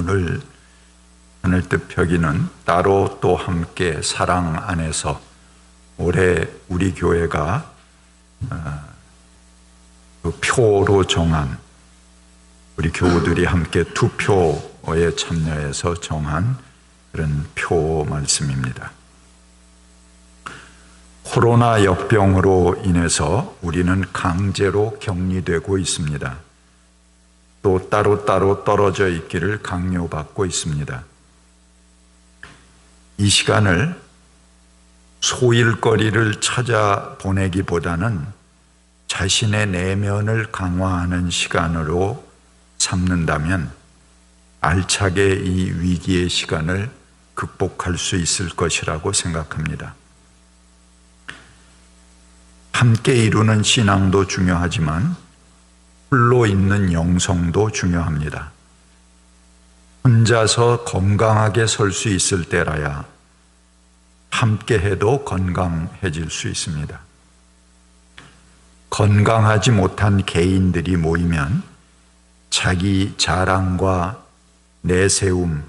오늘 하늘뜻 펴기는 따로 또 함께 사랑 안에서 올해 우리 교회가 그 표로 정한, 우리 교우들이 함께 투표에 참여해서 정한 그런 표 말씀입니다. 코로나 역병으로 인해서 우리는 강제로 격리되고 있습니다. 또 따로따로 떨어져 있기를 강요받고 있습니다. 이 시간을 소일거리를 찾아보내기보다는 자신의 내면을 강화하는 시간으로 삼는다면 알차게 이 위기의 시간을 극복할 수 있을 것이라고 생각합니다. 함께 이루는 신앙도 중요하지만 홀로 있는 영성도 중요합니다. 혼자서 건강하게 설 수 있을 때라야 함께 해도 건강해질 수 있습니다. 건강하지 못한 개인들이 모이면 자기 자랑과 내세움,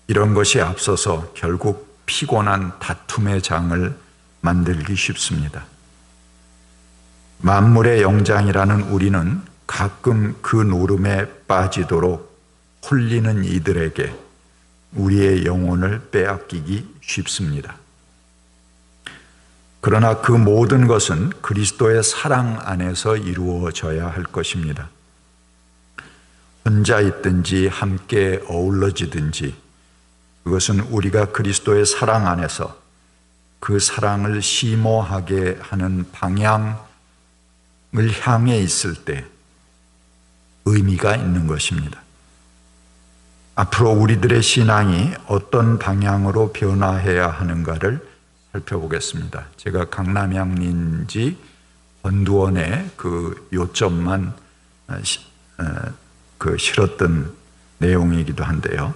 이런 것이 앞서서 결국 피곤한 다툼의 장을 만들기 쉽습니다. 만물의 영장이라는 우리는 가끔 그 노름에 빠지도록 홀리는 이들에게 우리의 영혼을 빼앗기기 쉽습니다. 그러나 그 모든 것은 그리스도의 사랑 안에서 이루어져야 할 것입니다. 혼자 있든지 함께 어우러지든지 그것은 우리가 그리스도의 사랑 안에서 그 사랑을 심오하게 하는 방향을 향해 있을 때 의미가 있는 것입니다. 앞으로 우리들의 신앙이 어떤 방향으로 변화해야 하는가를 살펴보겠습니다. 제가 강남향린지 권두원의 그 요점만 실었던 내용이기도 한데요.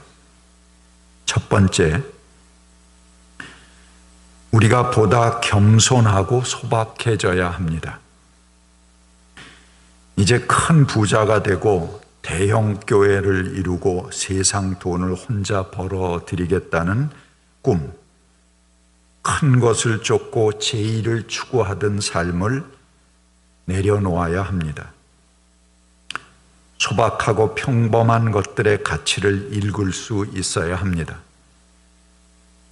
첫 번째, 우리가 보다 겸손하고 소박해져야 합니다. 이제 큰 부자가 되고 대형 교회를 이루고 세상 돈을 혼자 벌어들이겠다는 꿈, 큰 것을 쫓고 제의를 추구하던 삶을 내려놓아야 합니다. 소박하고 평범한 것들의 가치를 읽을 수 있어야 합니다.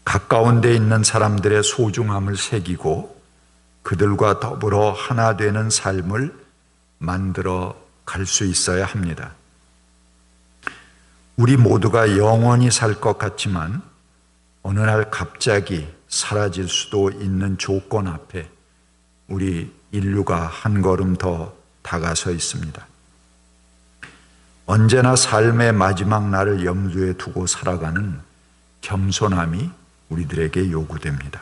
가까운 데 있는 사람들의 소중함을 새기고 그들과 더불어 하나 되는 삶을 만들어 갈 수 있어야 합니다. 우리 모두가 영원히 살 것 같지만 어느 날 갑자기 사라질 수도 있는 조건 앞에 우리 인류가 한 걸음 더 다가서 있습니다. 언제나 삶의 마지막 날을 염두에 두고 살아가는 겸손함이 우리들에게 요구됩니다.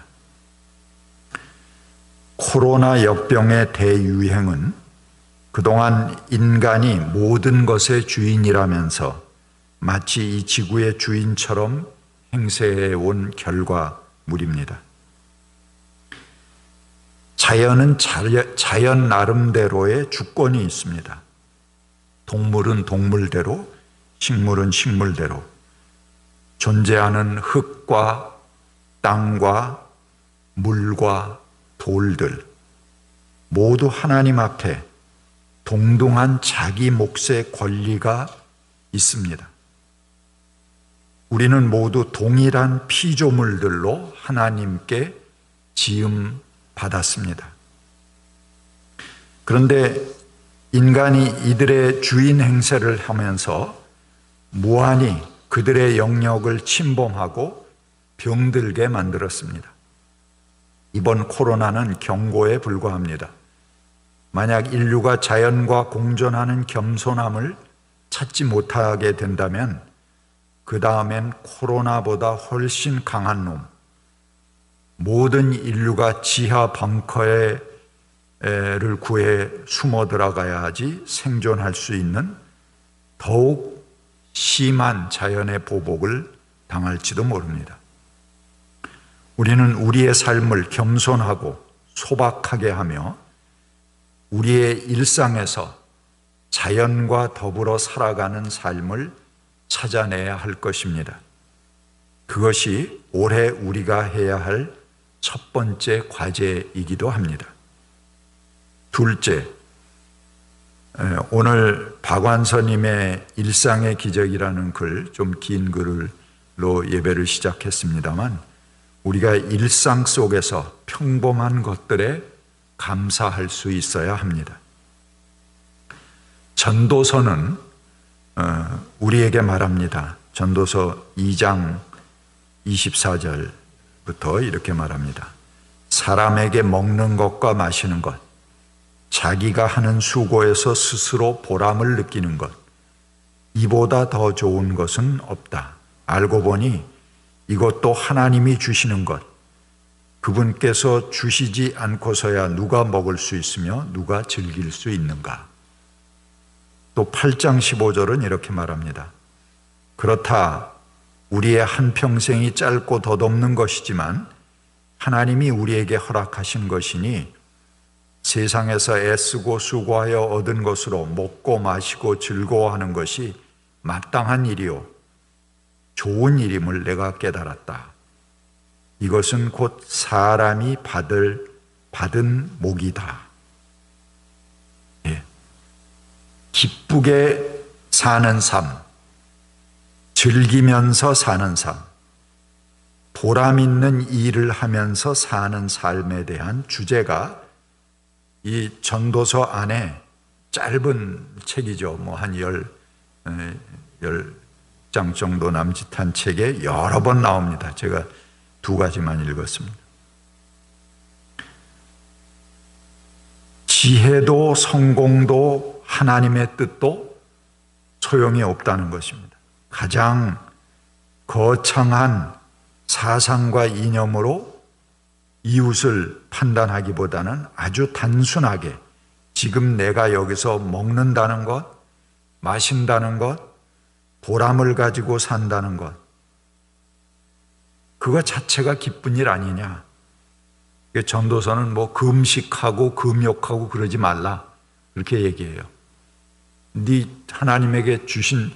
코로나 역병의 대유행은 그동안 인간이 모든 것의 주인이라면서 마치 이 지구의 주인처럼 행세해 온 결과물입니다. 자연은 자연 나름대로의 주권이 있습니다. 동물은 동물대로, 식물은 식물대로, 존재하는 흙과 땅과 물과 돌들 모두 하나님 앞에 동등한 자기 몫의 권리가 있습니다. 우리는 모두 동일한 피조물들로 하나님께 지음 받았습니다. 그런데 인간이 이들의 주인 행세를 하면서 무한히 그들의 영역을 침범하고 병들게 만들었습니다. 이번 코로나는 경고에 불과합니다. 만약 인류가 자연과 공존하는 겸손함을 찾지 못하게 된다면 그 다음엔 코로나보다 훨씬 강한 놈, 모든 인류가 지하 벙커를 구해 숨어 들어가야지 생존할 수 있는 더욱 심한 자연의 보복을 당할지도 모릅니다. 우리는 우리의 삶을 겸손하고 소박하게 하며 우리의 일상에서 자연과 더불어 살아가는 삶을 찾아내야 할 것입니다. 그것이 올해 우리가 해야 할 첫 번째 과제이기도 합니다. 둘째, 오늘 박완서님의 일상의 기적이라는 글, 좀 긴 글로 예배를 시작했습니다만, 우리가 일상 속에서 평범한 것들에 감사할 수 있어야 합니다. 전도서는 우리에게 말합니다. 전도서 2장 24절부터 이렇게 말합니다. 사람에게 먹는 것과 마시는 것, 자기가 하는 수고에서 스스로 보람을 느끼는 것, 이보다 더 좋은 것은 없다. 알고 보니 이것도 하나님이 주시는 것, 그분께서 주시지 않고서야 누가 먹을 수 있으며 누가 즐길 수 있는가. 또 8장 15절은 이렇게 말합니다. 그렇다 우리의 한평생이 짧고 덧없는 것이지만 하나님이 우리에게 허락하신 것이니 세상에서 애쓰고 수고하여 얻은 것으로 먹고 마시고 즐거워하는 것이 마땅한 일이요 좋은 일임을 내가 깨달았다. 이것은 곧 사람이 받은 복이다. 예. 기쁘게 사는 삶, 즐기면서 사는 삶, 보람 있는 일을 하면서 사는 삶에 대한 주제가 이 전도서 안에 짧은 책이죠. 한 10장 정도 남짓한 책에 여러 번 나옵니다. 제가 2가지만 읽었습니다. 지혜도 성공도 하나님의 뜻도 소용이 없다는 것입니다. 가장 거창한 사상과 이념으로 이웃을 판단하기보다는 아주 단순하게 지금 내가 여기서 먹는다는 것, 마신다는 것, 보람을 가지고 산다는 것, 그거 자체가 기쁜 일 아니냐. 전도서는 금식하고 금욕하고 그러지 말라 그렇게 얘기해요. 네 하나님에게 주신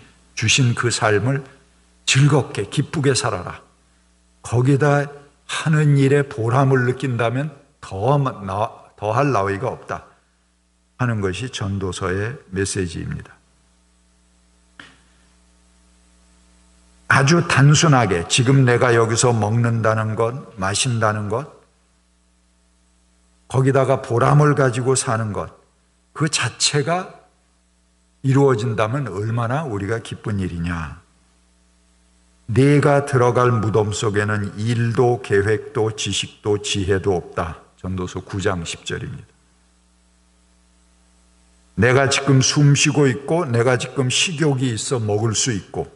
그 삶을 즐겁게 기쁘게 살아라. 거기다 하는 일에 보람을 느낀다면 더할 나위가 없다 하는 것이 전도서의 메시지입니다. 아주 단순하게 지금 내가 여기서 먹는다는 것, 마신다는 것, 거기다가 보람을 가지고 사는 것, 그 자체가 이루어진다면 얼마나 우리가 기쁜 일이냐. 내가 들어갈 무덤 속에는 일도 계획도 지식도 지혜도 없다. 전도서 9장 10절입니다. 내가 지금 숨 쉬고 있고 내가 지금 식욕이 있어 먹을 수 있고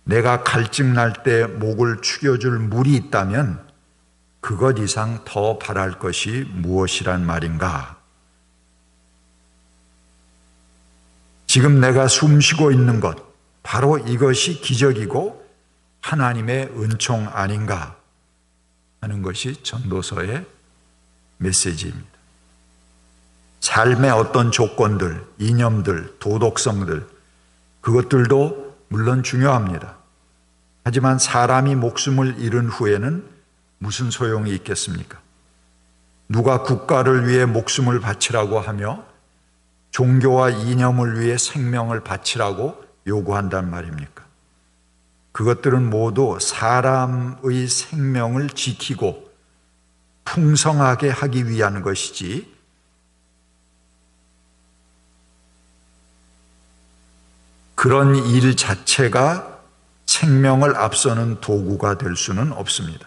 내가 갈증 날 때 목을 축여줄 물이 있다면 그것 이상 더 바랄 것이 무엇이란 말인가? 지금 내가 숨 쉬고 있는 것, 바로 이것이 기적이고 하나님의 은총 아닌가 하는 것이 전도서의 메시지입니다. 삶의 어떤 조건들, 이념들, 도덕성들, 그것들도 물론 중요합니다. 하지만 사람이 목숨을 잃은 후에는 무슨 소용이 있겠습니까? 누가 국가를 위해 목숨을 바치라고 하며 종교와 이념을 위해 생명을 바치라고 요구한단 말입니까? 그것들은 모두 사람의 생명을 지키고 풍성하게 하기 위한 것이지 그런 일 자체가 생명을 앞서는 도구가 될 수는 없습니다.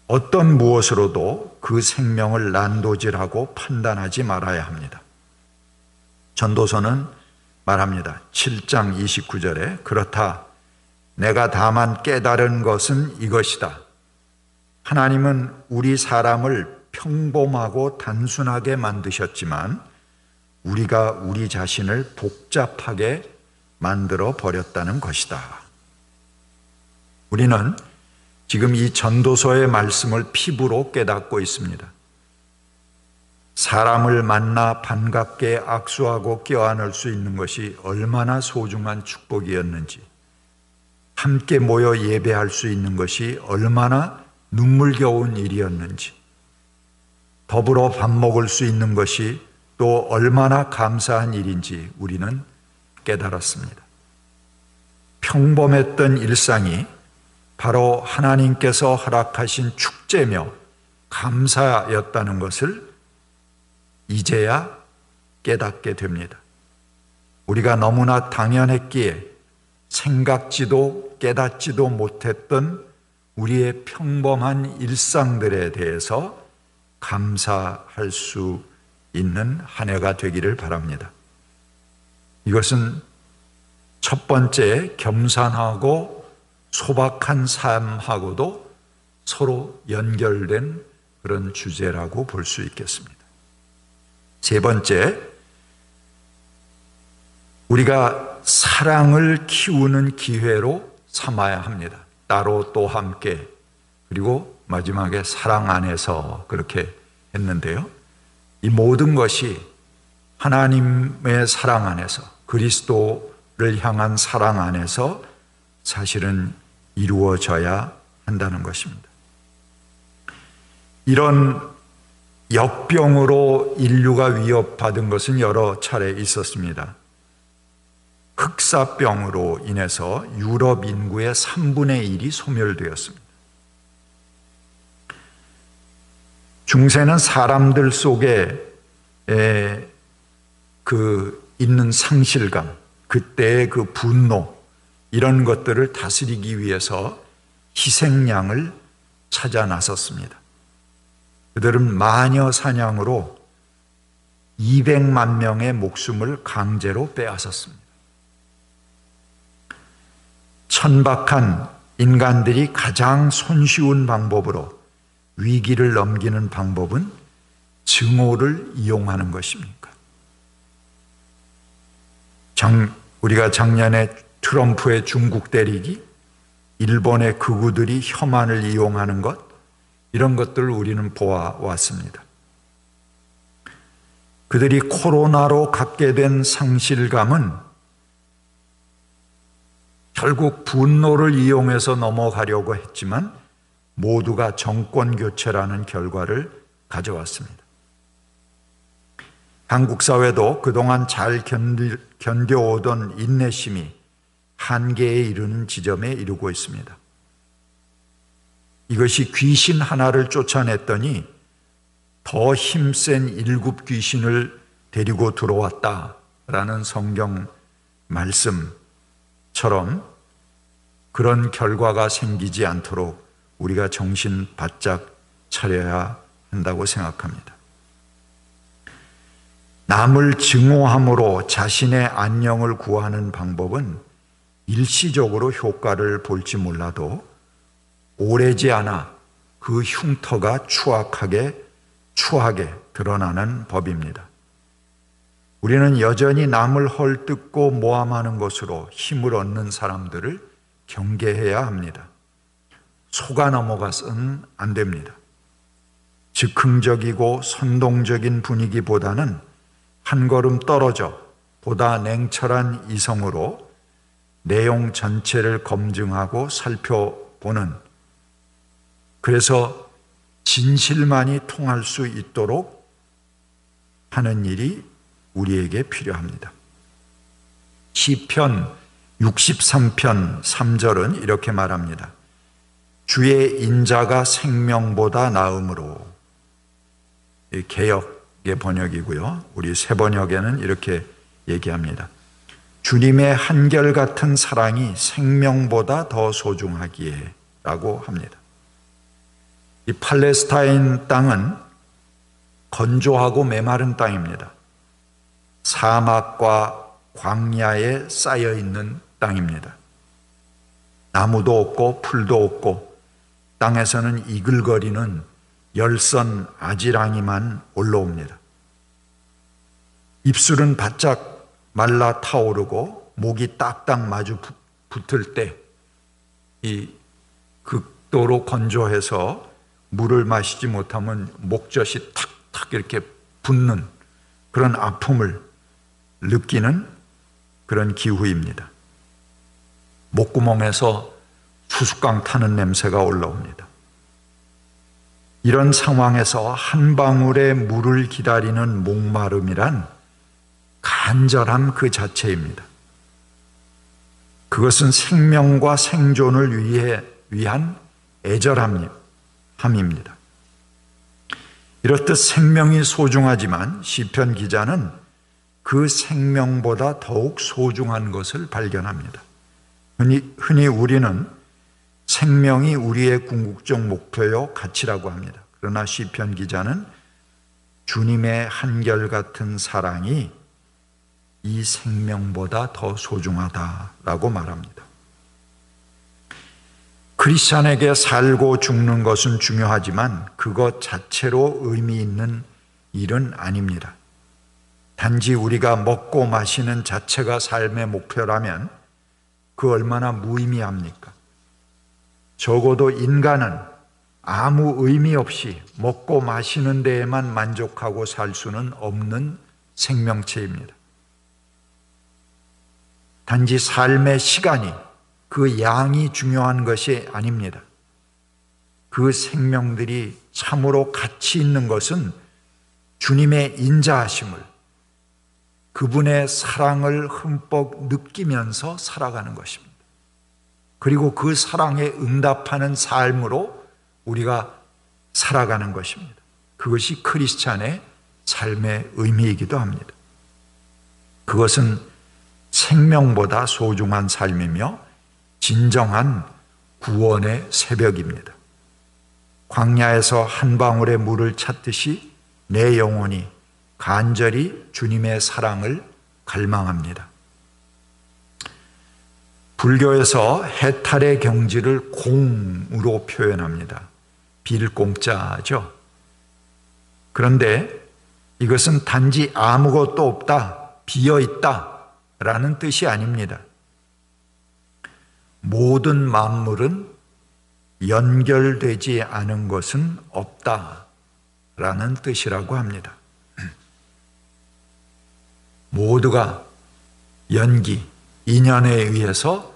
어떤 무엇으로도 그 생명을 난도질하고 판단하지 말아야 합니다. 전도서는 말합니다. 7장 29절에 그렇다. 내가 다만 깨달은 것은 이것이다. 하나님은 우리 사람을 평범하고 단순하게 만드셨지만 우리가 우리 자신을 복잡하게 만들어 버렸다는 것이다. 우리는 지금 이 전도서의 말씀을 피부로 깨닫고 있습니다. 사람을 만나 반갑게 악수하고 껴안을 수 있는 것이 얼마나 소중한 축복이었는지, 함께 모여 예배할 수 있는 것이 얼마나 눈물겨운 일이었는지, 더불어 밥 먹을 수 있는 것이 또 얼마나 감사한 일인지 우리는 깨달았습니다. 평범했던 일상이 바로 하나님께서 허락하신 축제며 감사였다는 것을 이제야 깨닫게 됩니다. 우리가 너무나 당연했기에 생각지도 깨닫지도 못했던 우리의 평범한 일상들에 대해서 감사할 수 있는 한 해가 되기를 바랍니다. 이것은 첫 번째, 겸손하고 소박한 삶하고도 서로 연결된 그런 주제라고 볼 수 있겠습니다. 세 번째, 우리가 사랑을 키우는 기회로 삼아야 합니다. 따로 또 함께, 그리고 마지막에 사랑 안에서 그렇게 했는데요. 이 모든 것이 하나님의 사랑 안에서, 그리스도를 향한 사랑 안에서 사실은 이루어져야 한다는 것입니다. 이런 역병으로 인류가 위협받은 것은 여러 차례 있었습니다. 흑사병으로 인해서 유럽 인구의 3분의 1이 소멸되었습니다. 중세는 사람들 속에 있는 상실감, 그때의 그 분노, 이런 것들을 다스리기 위해서 희생양을 찾아 나섰습니다. 그들은 마녀 사냥으로 200만 명의 목숨을 강제로 빼앗았습니다. 천박한 인간들이 가장 손쉬운 방법으로 위기를 넘기는 방법은 증오를 이용하는 것입니까? 우리가 작년에 트럼프의 중국 대리기, 일본의 극우들이 혐한을 이용하는 것, 이런 것들을 우리는 보아왔습니다. 그들이 코로나로 갖게 된 상실감은 결국 분노를 이용해서 넘어가려고 했지만 모두가 정권 교체라는 결과를 가져왔습니다. 한국 사회도 그동안 잘 견뎌오던 인내심이 한계에 이르는 지점에 이르고 있습니다. 이것이 귀신 하나를 쫓아냈더니 더 힘센 일곱 귀신을 데리고 들어왔다라는 성경 말씀처럼 그런 결과가 생기지 않도록 우리가 정신 바짝 차려야 한다고 생각합니다. 남을 증오함으로 자신의 안녕을 구하는 방법은 일시적으로 효과를 볼지 몰라도 오래지 않아 그 흉터가 추하게 드러나는 법입니다. 우리는 여전히 남을 헐뜯고 모함하는 것으로 힘을 얻는 사람들을 경계해야 합니다. 속아 넘어가서는 안 됩니다. 즉흥적이고 선동적인 분위기보다는 한 걸음 떨어져 보다 냉철한 이성으로 내용 전체를 검증하고 살펴보는, 그래서 진실만이 통할 수 있도록 하는 일이 우리에게 필요합니다. 시편 63편 3절은 이렇게 말합니다. 주의 인자가 생명보다 나음으로, 개역의 번역이고요. 우리 새 번역에는 이렇게 얘기합니다. 주님의 한결같은 사랑이 생명보다 더 소중하기에 라고 합니다. 이 팔레스타인 땅은 건조하고 메마른 땅입니다. 사막과 광야에 쌓여 있는 땅입니다. 나무도 없고 풀도 없고 땅에서는 이글거리는 열선 아지랑이만 올라옵니다. 입술은 바짝 말라 타오르고 목이 딱딱 마주 붙을 때 이 극도로 건조해서 물을 마시지 못하면 목젖이 탁탁 이렇게 붓는 그런 아픔을 느끼는 그런 기후입니다. 목구멍에서 수수깡 타는 냄새가 올라옵니다. 이런 상황에서 한 방울의 물을 기다리는 목마름이란 간절함 그 자체입니다. 그것은 생명과 생존을 위한 애절함입니다. 이렇듯 생명이 소중하지만 시편 기자는 그 생명보다 더욱 소중한 것을 발견합니다. 흔히 우리는 생명이 우리의 궁극적 목표요 가치라고 합니다. 그러나 시편 기자는 주님의 한결같은 사랑이 이 생명보다 더 소중하다라고 말합니다. 크리스찬에게 살고 죽는 것은 중요하지만 그것 자체로 의미 있는 일은 아닙니다. 단지 우리가 먹고 마시는 자체가 삶의 목표라면 그 얼마나 무의미합니까? 적어도 인간은 아무 의미 없이 먹고 마시는 데에만 만족하고 살 수는 없는 생명체입니다. 단지 삶의 시간이, 그 양이 중요한 것이 아닙니다. 그 생명들이 참으로 가치 있는 것은 주님의 인자하심을, 그분의 사랑을 흠뻑 느끼면서 살아가는 것입니다. 그리고 그 사랑에 응답하는 삶으로 우리가 살아가는 것입니다. 그것이 크리스찬의 삶의 의미이기도 합니다. 그것은 생명보다 소중한 삶이며 진정한 구원의 새벽입니다. 광야에서 한 방울의 물을 찾듯이 내 영혼이 간절히 주님의 사랑을 갈망합니다. 불교에서 해탈의 경지를 공으로 표현합니다. 빌공짜죠. 그런데 이것은 단지 아무것도 없다, 비어있다 라는 뜻이 아닙니다. 모든 만물은 연결되지 않은 것은 없다라는 뜻이라고 합니다. 모두가 연기, 인연에 의해서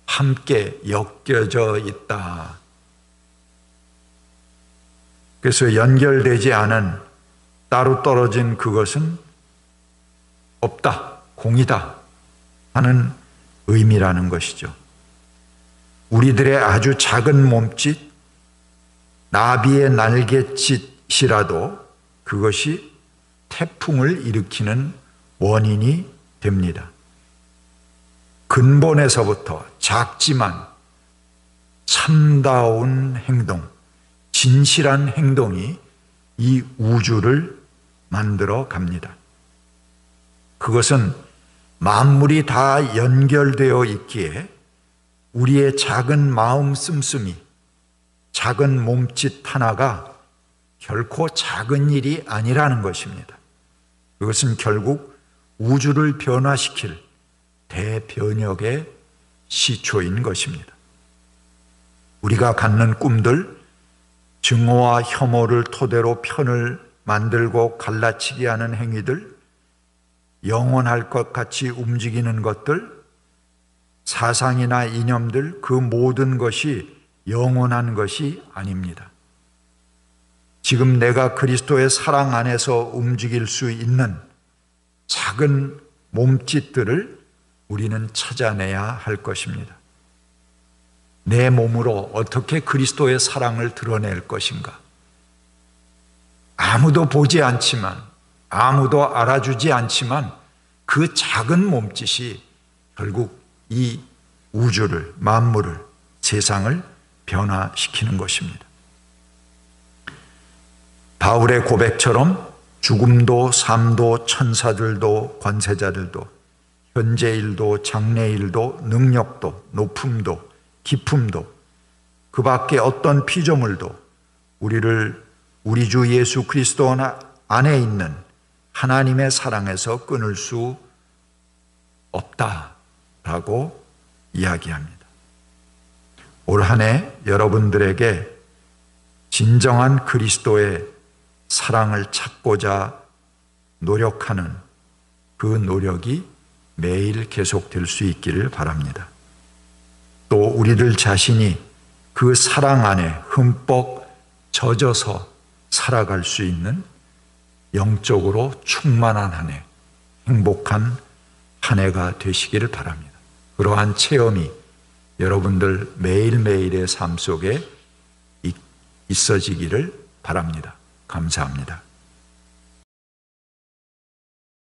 함께 엮여져 있다. 그래서 연결되지 않은, 따로 떨어진 그것은 없다, 공이다 하는 의미라는 것이죠. 우리들의 아주 작은 몸짓, 나비의 날갯짓이라도 그것이 태풍을 일으키는 원인이 됩니다. 근본에서부터 작지만 참다운 행동, 진실한 행동이 이 우주를 만들어 갑니다. 그것은 만물이 다 연결되어 있기에 우리의 작은 마음 씀씀이, 작은 몸짓 하나가 결코 작은 일이 아니라는 것입니다. 그것은 결국 우주를 변화시킬 대변혁의 시초인 것입니다. 우리가 갖는 꿈들, 증오와 혐오를 토대로 편을 만들고 갈라치게 하는 행위들, 영원할 것 같이 움직이는 것들, 사상이나 이념들, 그 모든 것이 영원한 것이 아닙니다. 지금 내가 그리스도의 사랑 안에서 움직일 수 있는 작은 몸짓들을 우리는 찾아내야 할 것입니다. 내 몸으로 어떻게 그리스도의 사랑을 드러낼 것인가? 아무도 보지 않지만, 아무도 알아주지 않지만 그 작은 몸짓이 결국 이 우주를, 만물을, 세상을 변화시키는 것입니다. 바울의 고백처럼 죽음도 삶도 천사들도 권세자들도 현재일도 장래일도 능력도 높음도 깊음도 그 밖에 어떤 피조물도 우리를 우리 주 예수 그리스도 안에 있는 하나님의 사랑에서 끊을 수 없다라고 이야기합니다. 올 한 해 여러분들에게 진정한 그리스도의 사랑을 찾고자 노력하는 그 노력이 매일 계속될 수 있기를 바랍니다. 또 우리들 자신이 그 사랑 안에 흠뻑 젖어서 살아갈 수 있는 영적으로 충만한 한 해, 행복한 한 해가 되시기를 바랍니다. 그러한 체험이 여러분들 매일매일의 삶 속에 있어지기를 바랍니다. 감사합니다.